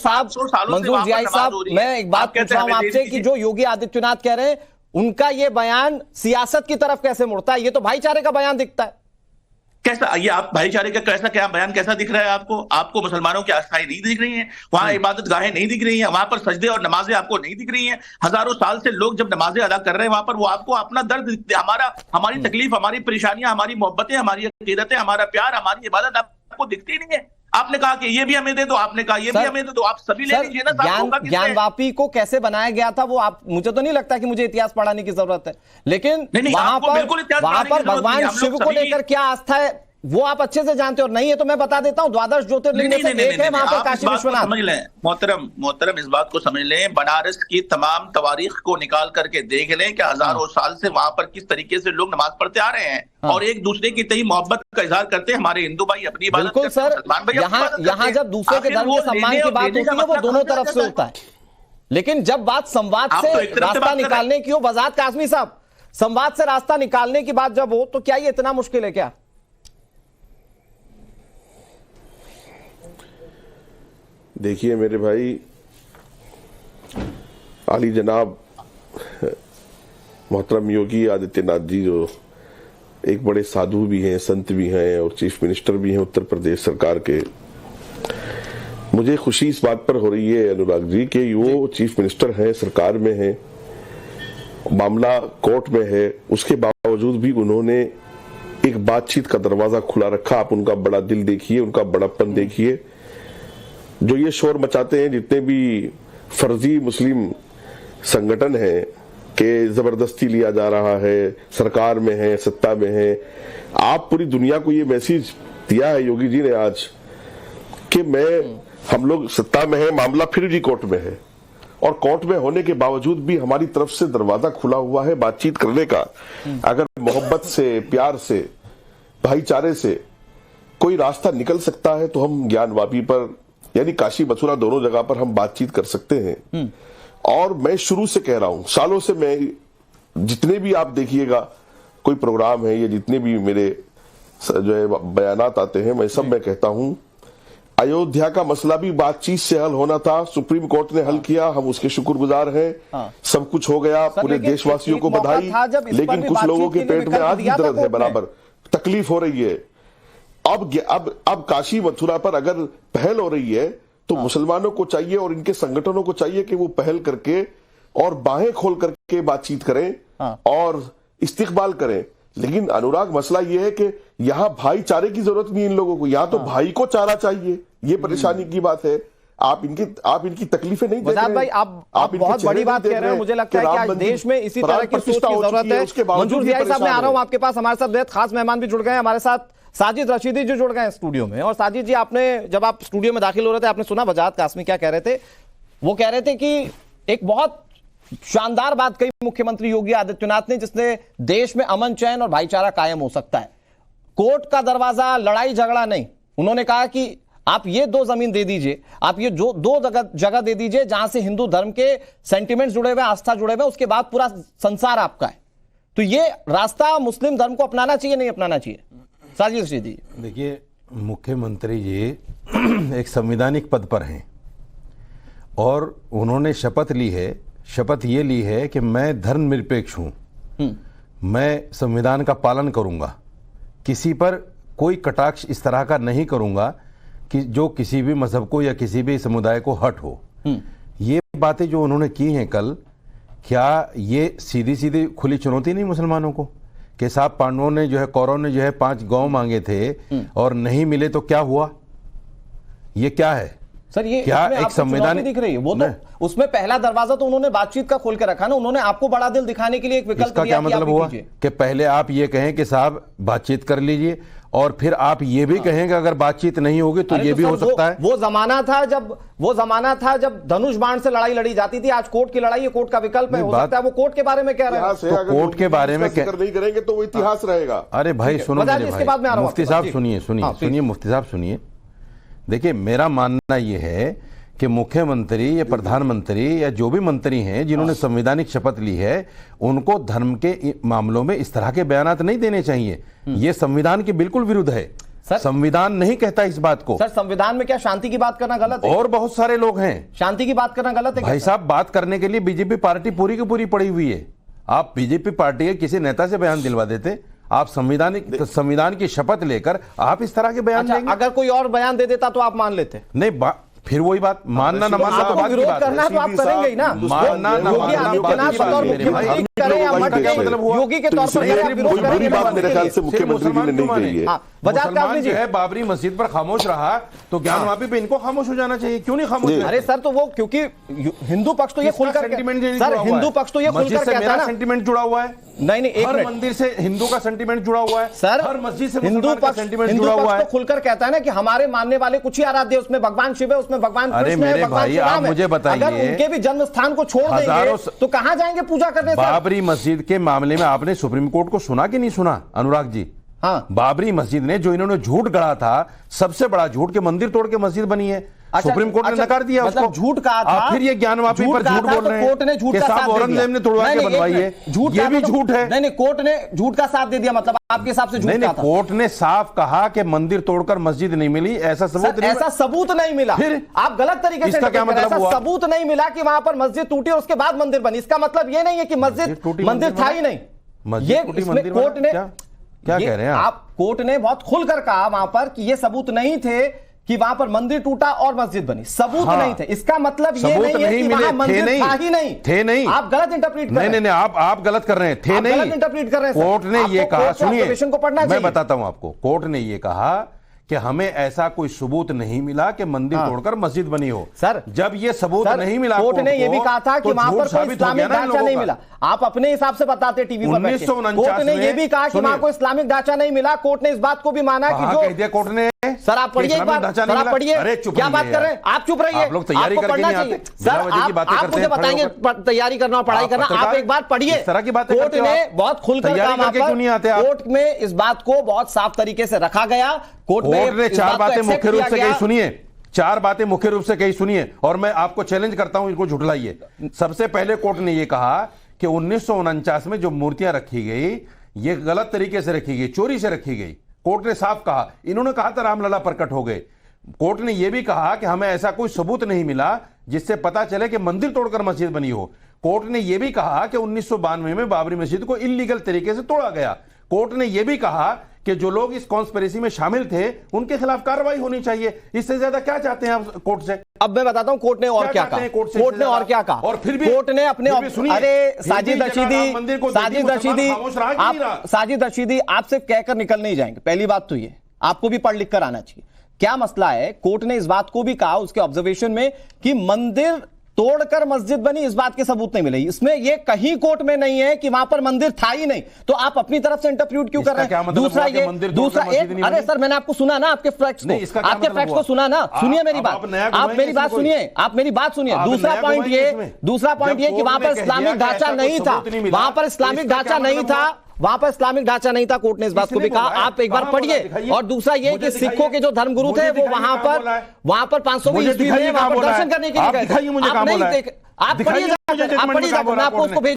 साहब, मंजूर जियाई साहब, मैं एक बात पूछ रहा हूं आपसे कि जो योगी आदित्यनाथ कह रहे हैं उनका ये बयान सियासत की तरफ कैसे मुड़ता है? ये तो भाईचारे का बयान दिखता है। कैसा ये आप भाईचारे का कैसा क्या बयान कैसा दिख रहा है आपको? आपको मुसलमानों की आस्थाएं नहीं दिख रही हैं, वहां इबादत गाहें नहीं दिख रही हैं, वहां पर सजदे और नमाजें आपको नहीं दिख रही हैं। हजारों साल से लोग जब नमाजें अदा कर रहे हैं वहां पर, वो आपको अपना दर्द, हमारी तकलीफ, हमारी परेशानियां, हमारी मोहब्बतें, हमारी अकीदतें, हमारा प्यार, हमारी इबादत आपको दिखती नहीं है। आपने कहा कि ये भी हमें दे दो, आपने कहा ये भी हमें दे दो, आप सभी ले लीजिए ना। ज्ञानवापी को कैसे बनाया गया था वो आप, मुझे तो नहीं लगता कि मुझे इतिहास पढ़ाने की जरूरत है, लेकिन वहां पर भगवान शिव को लेकर क्या आस्था है वो आप अच्छे से जानते हो। नहीं है तो मैं बता देता हूं, द्वादश ज्योतिर्लिंग में से एक है वहां पर काशी विश्वनाथ। समझ लें मोहतरम, इस बात को समझ लें, बनारस की तमाम तवारीख को निकाल करके देख लें कि हजारों साल से वहां पर किस तरीके से लोग नमाज पढ़ते आ रहे हैं और एक दूसरे की तई मोहब्बत का इजहार करते हैं। हमारे हिंदू भाई अपनी इबादत करते हैं, मुसलमान भाई यहाँ जब दूसरे के धर्म के सम्मान की बात होती है वो दोनों तरफ से होता है, लेकिन जब बात संवाद से रास्ता निकालने की हो, बजात कासमी साहब, संवाद से रास्ता निकालने की बात जब हो तो क्या ये इतना मुश्किल है क्या? देखिए मेरे भाई, आली जनाब मोहतरम योगी आदित्यनाथ जी जो एक बड़े साधु भी हैं, संत भी हैं और चीफ मिनिस्टर भी हैं उत्तर प्रदेश सरकार के, मुझे खुशी इस बात पर हो रही है अनुराग जी कि वो चीफ मिनिस्टर हैं, सरकार में हैं, मामला कोर्ट में है, उसके बावजूद भी उन्होंने एक बातचीत का दरवाजा खुला रखा। आप उनका बड़ा दिल देखिए, उनका बड़प्पन देखिए। जो ये शोर मचाते हैं जितने भी फर्जी मुस्लिम संगठन हैं कि जबरदस्ती लिया जा रहा है, सरकार में है, सत्ता में है, आप पूरी दुनिया को ये मैसेज दिया है योगी जी ने आज कि हम लोग सत्ता में है, मामला फिर भी कोर्ट में है और कोर्ट में होने के बावजूद भी हमारी तरफ से दरवाजा खुला हुआ है बातचीत करने का। अगर मोहब्बत से, प्यार से, भाईचारे से कोई रास्ता निकल सकता है तो हम ज्ञानवापी पर यानी काशी मथुरा दोनों जगह पर हम बातचीत कर सकते हैं। और मैं शुरू से कह रहा हूं, सालों से मैं, जितने भी आप देखिएगा कोई प्रोग्राम है या जितने भी मेरे जो है बयानात आते हैं, मैं सब में कहता हूं अयोध्या का मसला भी बातचीत से हल होना था, सुप्रीम कोर्ट ने हल किया, हम उसके शुक्रगुजार हैं। सब कुछ हो गया, पूरे देशवासियों को बधाई, लेकिन कुछ लोगों के पेट में आज भी दर्द है, बराबर तकलीफ हो रही है। अब काशी मथुरा पर अगर पहल हो रही है तो मुसलमानों को चाहिए और इनके संगठनों को चाहिए कि वो पहल करके और बाहें खोल करके बातचीत करें और इस्तिकबाल करें। लेकिन अनुराग, मसला ये है कि यहां भाईचारे की जरूरत नहीं इन लोगों को, यहां तो भाई को चारा चाहिए। ये परेशानी की बात है। आप इनकी तकलीफें नहीं देख रहे। भाई आप बहुत बड़ी बात कह रहे हैं। मुझे लगता है कि आज देश में इसी तरह की सोच की जरूरत है। मंजूर जियाई साहब, मैं आ रहा हूं आपके पास। हमारे साथ बेहद खास मेहमान भी जुड़ गए हैं, हमारे साथ साजिद रशीदी जो जुड़ गए हैं स्टूडियो में। और साजिद जी, आपने जब आप स्टूडियो में दाखिल हो रहे थे आपने सुना बजात कासमी क्या कह रहे थे? वो कह रहे थे कि एक बहुत शानदार बात कही मुख्यमंत्री योगी आदित्यनाथ ने, जिसने देश में अमन, चैन और भाईचारा कायम हो सकता है। कोर्ट का दरवाजा, लड़ाई झगड़ा नहीं। उन्होंने कहा कि आप ये 2 जमीन दे दीजिए, आप ये जो 2 जगह दे दीजिए जहां से हिंदू धर्म के सेंटिमेंट्स जुड़े हुए, आस्था जुड़े हुए, उसके बाद पूरा संसार आपका है। तो ये रास्ता मुस्लिम धर्म को अपनाना चाहिए, नहीं अपनाना चाहिए? साजिद रशीदी, देखिए, मुख्यमंत्री जी एक संवैधानिक पद पर हैं और उन्होंने शपथ ली है। शपथ ये ली है कि मैं धर्मनिरपेक्ष हूं, मैं संविधान का पालन करूंगा, किसी पर कोई कटाक्ष इस तरह का नहीं करूंगा कि जो किसी भी मजहब को या किसी भी समुदाय को हर्ट हो। ये बातें जो उन्होंने की हैं कल, क्या ये सीधी सीधी खुली चुनौती नहीं मुसलमानों को कि साहब पांडवों ने जो है, कौरवों ने जो है 5 गौ मांगे थे और नहीं मिले तो क्या हुआ? ये क्या है सर? ये क्या एक संविधान दिख रही है? वो तो उसमें पहला दरवाजा तो उन्होंने बातचीत का खोल के रखा ना। उन्होंने आपको बड़ा दिल दिखाने के लिए एक विकल्प दिया। क्या मतलब हुआ कि पहले आप ये कहें कि साहब बातचीत कर लीजिए और फिर आप ये भी कहें कि अगर बातचीत नहीं होगी तो ये भी हो सकता है। वो जमाना था जब धनुष बाण से लड़ाई लड़ी जाती थी। आज कोर्ट की लड़ाई है, कोर्ट का विकल्प है। हो सकता है वो कोर्ट के बारे में कह रहे हैं। तो कोर्ट के बारे में नहीं करेंगे तो वो इतिहास रहेगा। अरे भाई सुनो, मुफ्ती साहब सुनिए, मुफ्ती साहब सुनिए। देखिए, मेरा मानना यह है कि मुख्यमंत्री या प्रधानमंत्री या जो भी मंत्री हैं जिन्होंने संवैधानिक शपथ ली है, उनको धर्म के मामलों में इस तरह के बयानात नहीं देने चाहिए। ये संविधान के बिल्कुल विरुद्ध है। संविधान नहीं कहता इस बात को। सर संविधान में क्या शांति की बात करना गलत है? और बहुत सारे लोग हैं, शांति की बात करना गलत है भाई साहब। बात करने के लिए बीजेपी पार्टी पूरी की पूरी पड़ी हुई है। आप बीजेपी पार्टी के किसी नेता से बयान दिलवा देते, आप संविधान की शपथ लेकर आप इस तरह के बयान देंगे? अगर कोई और बयान दे देता तो आप मान लेते? नहीं, फिर वही बात, मानना न मानना तो बात की बात करना है तो आप करेंगे ही ना। मानना न मानना योगी के तौर पर बुरी बात मेरे ख्याल से मुख्यमंत्री जी ने नहीं कही है। मुसलमान जो है बाबरी मस्जिद पर खामोश रहा तो ज्ञानवापी पे इनको खामोश हो जाना चाहिए, क्यों नहीं खामोश? अरे सर तो वो क्योंकि हिंदू पक्ष तो ये खुलकर सर हिंदू पक्ष तो ये खुलकर कहता है ना, सेंटीमेंट जुड़ा हुआ है। नहीं हर मंदिर से हिंदू का सेंटीमेंट जुड़ा हुआ है सर, हर मस्जिद से हिंदू पक्ष सेंटीमेंट जुड़ा हुआ है। तो खुलकर कहता है ना कि हमारे मानने वाले कुछ ही आराध्य, उसमें भगवान शिव है, उसमें भगवान कृष्ण है, भगवान श्री राम है। मुझे बताइए, अगर उनके भी जन्म स्थान को छोड़ देंगे तो कहां जाएंगे पूजा करने? बाबरी मस्जिद के मामले में आपने सुप्रीम कोर्ट को सुना कि नहीं सुना अनुराग जी? हाँ, बाबरी मस्जिद ने जो इन्होंने झूठ गढ़ा था, सबसे बड़ा झूठ के मंदिर तोड़ के मस्जिद बनी है, सुप्रीम कोर्ट ने नकार दिया उसको। झूठ कहा था, फिर ये ज्ञानवापी पर झूठ बोल रहे हैं कोर्ट ने झूठ का साथ औरंगजेब ने तोड़वा के बनवाई है, ये भी झूठ है। नहीं, कोर्ट ने झूठ का साथ दे दिया, मतलब आपके हिसाब से झूठ नहीं, कोर्ट ने साफ कहा कि मंदिर तोड़कर मस्जिद नहीं मिली, ऐसा सबूत नहीं मिला। फिर आप गलत तरीके से क्या मतलब हुआ? सबूत नहीं मिला कि वहां पर मस्जिद टूटी और उसके बाद मंदिर बनी। इसका मतलब ये नहीं है कि मंदिर था ही नहीं। ये कोर्ट ने क्या कह रहे हैं आप? कोर्ट ने बहुत खुलकर कहा वहां पर कि ये सबूत नहीं थे कि वहां पर मंदिर टूटा और मस्जिद बनी, सबूत नहीं थे। इसका मतलब ये नहीं है कि वहां मंदिर था ही नहीं, थे नहीं। आप गलत इंटरप्रेट कर रहे हैं। नहीं, आप गलत कर रहे हैं, थे नहीं, गलत इंटरप्रेट कर रहे हैं। कोर्ट ने ये कहा, सुनिए मैं बताता हूं आपको, कोर्ट ने ये कहा कि हमें ऐसा कोई सबूत नहीं मिला कि मंदिर तोड़कर मस्जिद बनी हो। सर जब ये सबूत नहीं मिला, कोर्ट ने ये भी कहा था कि वहां पर कोई इस्लामिक ढांचा नहीं मिला। आप अपने हिसाब से बताते टीवी पर बैठ के। कोर्ट ने ये भी कहा कि वहां कोई इस्लामिक ढांचा नहीं मिला। कोर्ट ने इस बात को भी माना कि जो कह दिया कोर्ट ने। सर आप पढ़िए एक बार, सर आप पढ़िए। क्या बात कर रहे हैं आप? चुप रहिए, आप लोग तैयारी करके नहीं आते। सर आप मुझे बताएंगे तैयारी करना, पढ़ाई करना, आप एक बार पढ़िए। कोर्ट ने बहुत खुलकर कहा, कोर्ट में इस बात को बहुत साफ तरीके से रखा गया। कोर्ट ने चार बातें मुख्य रूप से कही, सुनिए, चार बातें मुख्य रूप से कही, सुनिए, और मैं आपको चैलेंज करता हूं, इनको झुठलाइए। सबसे पहले कोर्ट ने यह कहा कि 1949 में जो मूर्तियां रखी गई, ये गलत तरीके से रखी गई, चोरी से रखी गई। कोर्ट ने साफ कहा। इन्होंने कहा था रामलला प्रकट हो गए। कोर्ट ने यह भी कहा कि हमें ऐसा कोई सबूत नहीं मिला जिससे पता चले कि मंदिर तोड़कर मस्जिद बनी हो। कोर्ट ने यह भी कहा कि 1992 में बाबरी मस्जिद को इल्लीगल तरीके से तोड़ा गया। कोर्ट ने यह भी कहा कि जो लोग इस कॉन्स्पिरेसी में शामिल थे उनके खिलाफ कार्रवाई होनी चाहिए। इससे ज्यादा क्या चाहते हैं आप कोर्ट से? अब मैं बताता हूं कोर्ट ने और क्या कहा। कोर्ट ने और क्या कहा, और फिर भी कोर्ट ने अपने साजिद रशीदी आप सिर्फ कहकर निकल नहीं जाएंगे। पहली बात तो ये आपको भी पढ़ लिख कर आना चाहिए। क्या मसला है? कोर्ट ने इस बात को भी कहा उसके ऑब्जर्वेशन में कि मंदिर तोड़कर मस्जिद बनी, इस बात के सबूत नहीं मिले। इसमें यह कहीं कोर्ट में नहीं है कि वहां पर मंदिर था ही नहीं। तो आप अपनी तरफ से इंटरप्रेट क्यों कर रहे हैं? दूसरा एक, अरे सर मैंने आपको सुना ना, आपके फैक्ट्स को सुना ना, सुनिए मेरी बात, आप मेरी बात सुनिए, आप मेरी बात सुनिए। दूसरा पॉइंट ये कि वहां पर इस्लामिक ढांचा नहीं था, वहां पर इस्लामिक ढांचा नहीं था, वहां पर इस्लामिक ढांचा नहीं था। कोर्ट ने इस बात को भी कहा, आप एक बार पढ़िए। और दूसरा ये कि सिखों के जो धर्मगुरु थे वो वहां पर 500वीं ईस्वी में वहां पर दर्शन करने के लिए गए। आप पढ़िए, मैं आपको उसको भेज